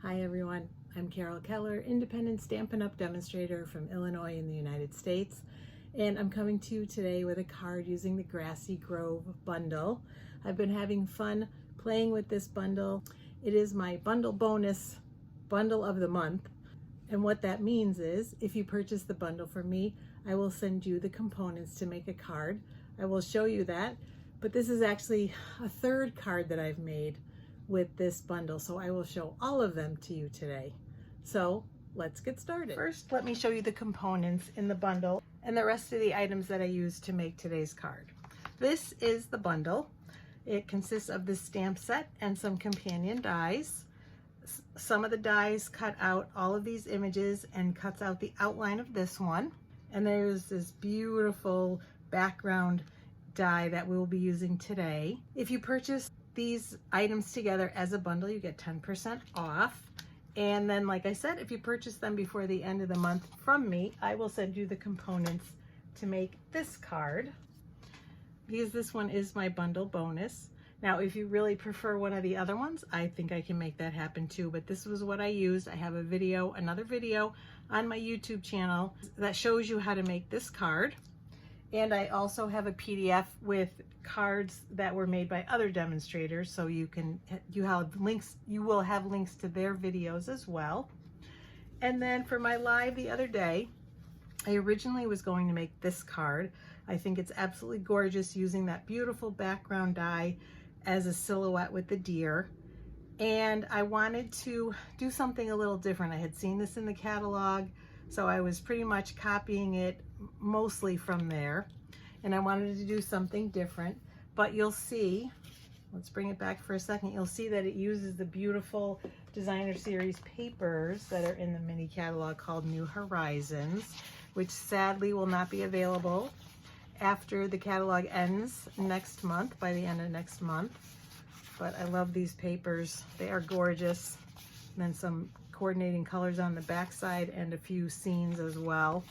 Hi everyone, I'm Carol Keller, independent Stampin' Up! Demonstrator from Illinois in the United States, and I'm coming to you today with a card using the Grassy Grove Bundle. I've been having fun playing with this bundle. It is my bundle bonus bundle of the month, and what that means is if you purchase the bundle from me, I will send you the components to make a card. I will show you that, but this is actually a third card that I've made with this bundle, so I will show all of them to you today. So let's get started. First, let me show you the components in the bundle and the rest of the items that I used to make today's card. This is the bundle. It consists of the stamp set and some companion dies. Some of the dies cut out all of these images and cuts out the outline of this one. And there's this beautiful background die that we'll be using today. If you purchase these items together as a bundle, you get 10% off. And then, like I said, if you purchase them before the end of the month from me, I will send you the components to make this card, because this one is my bundle bonus. Now, if you really prefer one of the other ones, I think I can make that happen too, but this was what I used. I have another video on my YouTube channel that shows you how to make this card. And I also have a PDF with cards that were made by other demonstrators, so you will have links to their videos as well. And then for my live the other day, I originally was going to make this card. I think it's absolutely gorgeous using that beautiful background die as a silhouette with the deer. And I wanted to do something a little different. I had seen this in the catalog, so I was pretty much copying it mostly from there, and I wanted to do something different. But you'll see, let's bring it back for a second, you'll see that it uses the beautiful designer series papers that are in the mini catalog called New Horizons, which sadly will not be available after the catalog ends next month, by the end of next month. But I love these papers, they are gorgeous. And then some coordinating colors on the back side and a few scenes as well.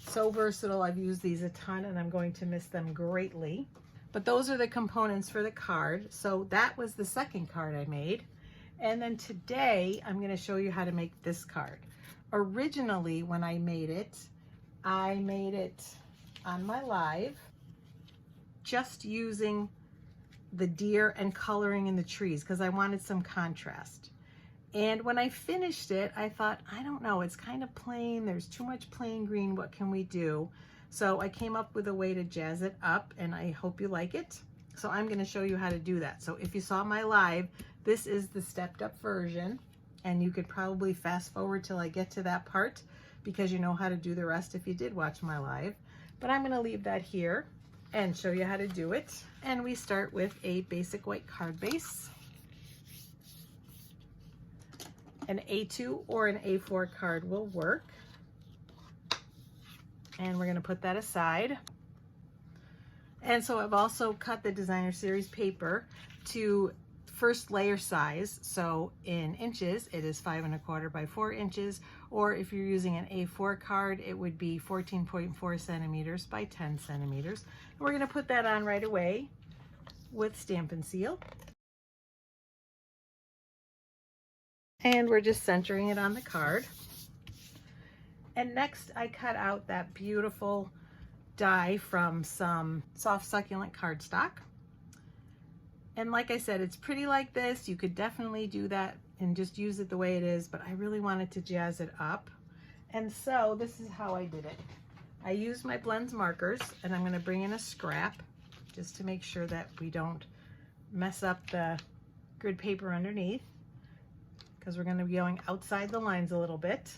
So versatile. I've used these a ton and I'm going to miss them greatly. But those are the components for the card. So that was the second card I made. And then today I'm going to show you how to make this card. Originally, when I made it on my live just using the deer and coloring in the trees because I wanted some contrast. And when I finished it, I thought, I don't know, it's kind of plain. There's too much plain green. What can we do? So I came up with a way to jazz it up, and I hope you like it. So I'm going to show you how to do that. So if you saw my live, this is the stepped up version, and you could probably fast forward till I get to that part because you know how to do the rest if you did watch my live. But I'm going to leave that here and show you how to do it. And we start with a basic white card base. An A2 or an A4 card will work. And we're going to put that aside. And so I've also cut the designer series paper to first layer size. So in inches, it is 5 1/4 by 4 inches. Or if you're using an A4 card, it would be 14.4 centimeters by 10 centimeters. And we're going to put that on right away with Stampin' Seal. And we're just centering it on the card. And next I cut out that beautiful die from some soft succulent cardstock. And like I said, it's pretty like this. You could definitely do that and just use it the way it is, but I really wanted to jazz it up. And so this is how I did it. I used my blends markers, and I'm going to bring in a scrap just to make sure that we don't mess up the grid paper underneath, because we're going to be going outside the lines a little bit.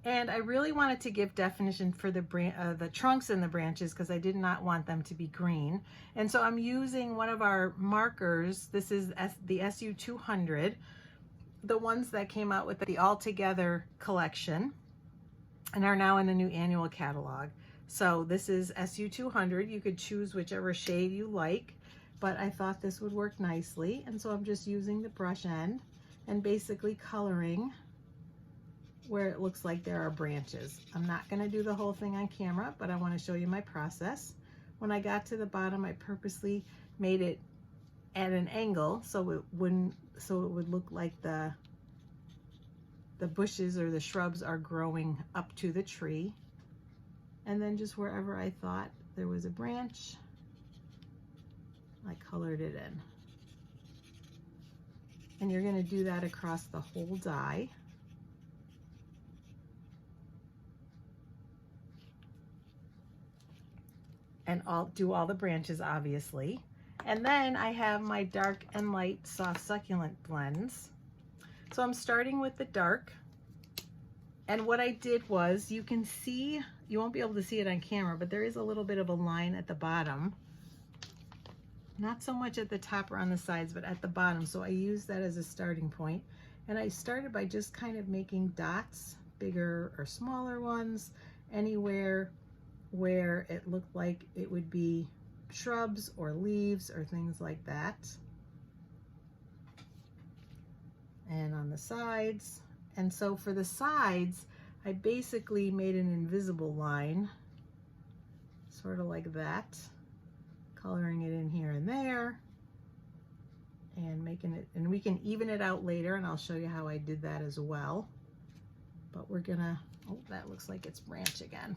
And I really wanted to give definition for the trunks and the branches because I did not want them to be green. And so I'm using one of our markers. This is the SU200, the ones that came out with the All Together collection and are now in the new annual catalog. So this is SU200. You could choose whichever shade you like, but I thought this would work nicely. And so I'm just using the brush end and basically coloring where it looks like there are branches. I'm not going to do the whole thing on camera, but I want to show you my process. When I got to the bottom, I purposely made it at an angle so it would look like the the bushes or the shrubs are growing up to the tree. And then just wherever I thought there was a branch, I colored it in. And you're going to do that across the whole die. And I'll do all the branches, obviously. And then I have my dark and light soft succulent blends. So I'm starting with the dark. And what I did was, you can see, you won't be able to see it on camera, but there is a little bit of a line at the bottom. Not so much at the top or on the sides, but at the bottom. So I used that as a starting point. And I started by just kind of making dots, bigger or smaller ones, anywhere where it looked like it would be shrubs or leaves or things like that. And on the sides. And so for the sides, I basically made an invisible line, sort of like that, coloring it in here and there, and making it, and we can even it out later, and I'll show you how I did that as well. But we're gonna, oh, that looks like it's branch again.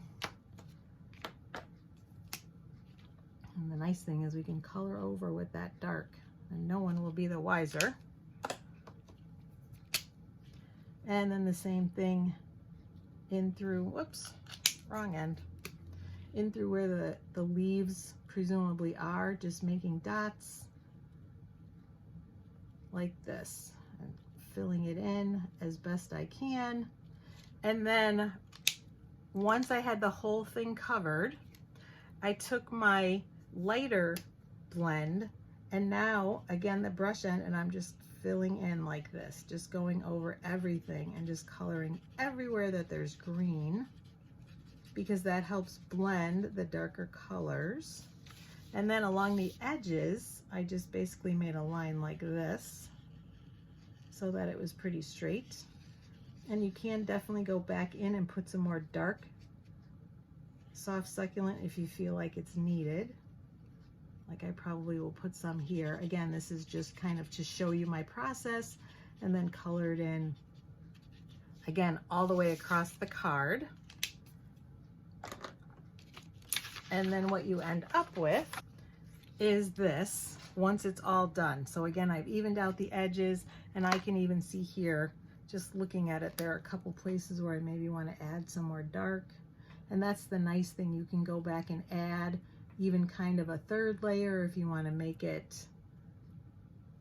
And the nice thing is we can color over with that dark, and no one will be the wiser. And then the same thing in through, whoops, wrong end, in through where the leaves presumably are, just making dots like this and filling it in as best I can. And then once I had the whole thing covered, I took my lighter blend, and now again the brush end, and I'm just filling in like this, just going over everything and just coloring everywhere that there's green, because that helps blend the darker colors. And then along the edges, I just basically made a line like this so that it was pretty straight. And you can definitely go back in and put some more dark soft succulent if you feel like it's needed. Like I probably will put some here. Again, this is just kind of to show you my process, and then colored in again all the way across the card. And then what you end up with is this once it's all done. So again, I've evened out the edges, and I can even see here, just looking at it, there are a couple places where I maybe want to add some more dark. And that's the nice thing, you can go back and add even kind of a third layer if you want to make it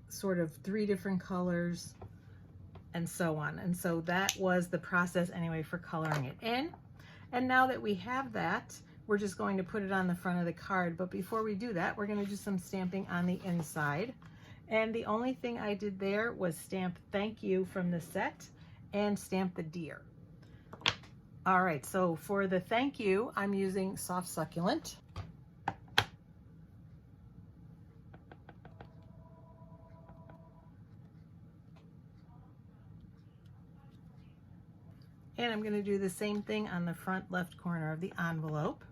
sort of 3 different colors and so on. And so that was the process anyway for coloring it in. And now that we have that, we're just going to put it on the front of the card. But before we do that, we're going to do some stamping on the inside. And the only thing I did there was stamp "Thank You" from the set and stamp the deer. All right, so for the "Thank You," I'm using soft succulent. And I'm going to do the same thing on the front left corner of the envelope.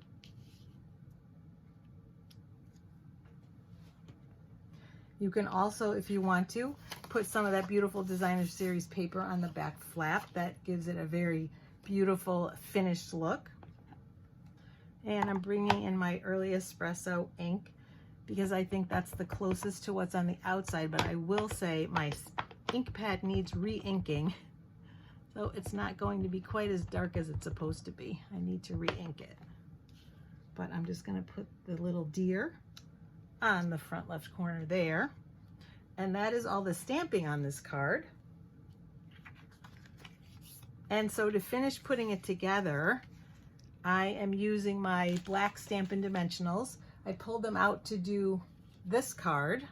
You can also, if you want to, put some of that beautiful Designer Series paper on the back flap. That gives it a very beautiful finished look. And I'm bringing in my early Espresso ink because I think that's the closest to what's on the outside, but I will say my ink pad needs re-inking. So it's not going to be quite as dark as it's supposed to be. I need to re-ink it. But I'm just going to put the little deer on the front left corner there. And that is all the stamping on this card. And so to finish putting it together, I am using my black Stampin' Dimensionals. I pulled them out to do this card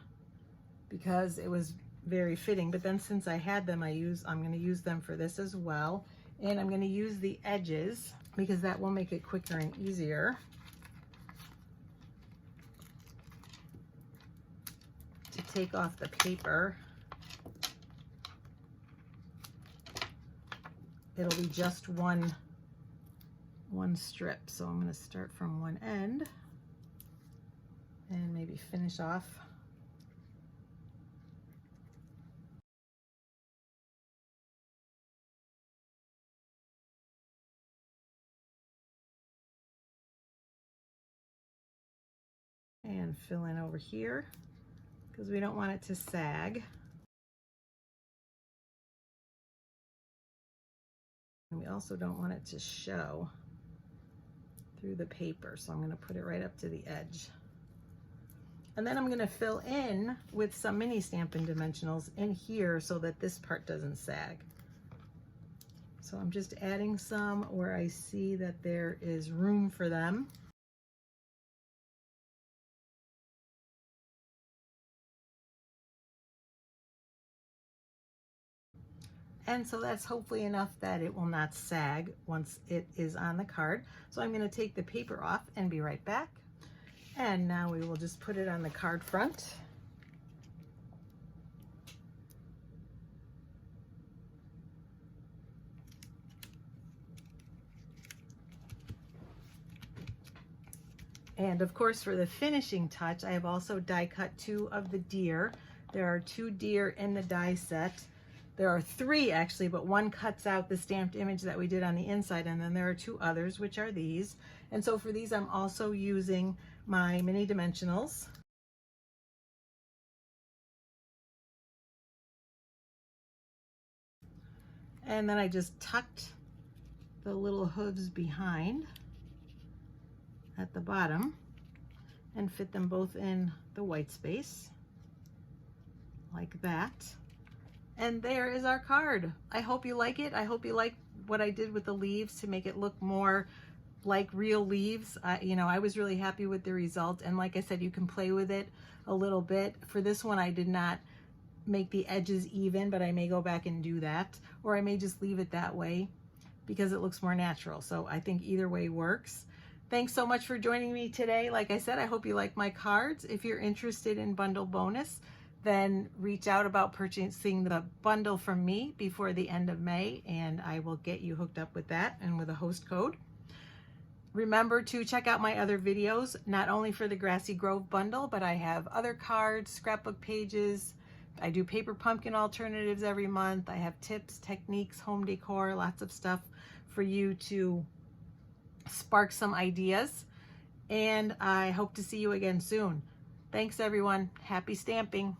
because it was very fitting, but then since I had them, I'm going to use them for this as well. And I'm going to use the edges because that will make it quicker and easier to take off the paper. It'll be just one strip, so I'm going to start from one end and maybe finish off then fill in over here because we don't want it to sag. And we also don't want it to show through the paper, so I'm going to put it right up to the edge. And then I'm going to fill in with some mini Stampin' dimensionals in here so that this part doesn't sag. So I'm just adding some where I see that there is room for them. And so that's hopefully enough that it will not sag once it is on the card. So I'm going to take the paper off and be right back. And now we will just put it on the card front. And of course, for the finishing touch, I have also die cut 2 of the deer. There are 2 deer in the die set. There are 3 actually, but one cuts out the stamped image that we did on the inside, and then there are 2 others, which are these. And so for these, I'm also using my mini dimensionals. And then I just tucked the little hooves behind at the bottom and fit them both in the white space like that. And there is our card. I hope you like it. I hope you like what I did with the leaves to make it look more like real leaves. You know, I was really happy with the result. And like I said, you can play with it a little bit. For this one, I did not make the edges even, but I may go back and do that. Or I may just leave it that way because it looks more natural. So I think either way works. Thanks so much for joining me today. Like I said, I hope you like my cards. If you're interested in bundle bonus, then reach out about purchasing the bundle from me before the end of May, and I will get you hooked up with that and with a host code. Remember to check out my other videos, not only for the Grassy Grove bundle, but I have other cards, scrapbook pages. I do paper pumpkin alternatives every month. I have tips, techniques, home decor, lots of stuff for you to spark some ideas. And I hope to see you again soon. Thanks everyone. Happy stamping.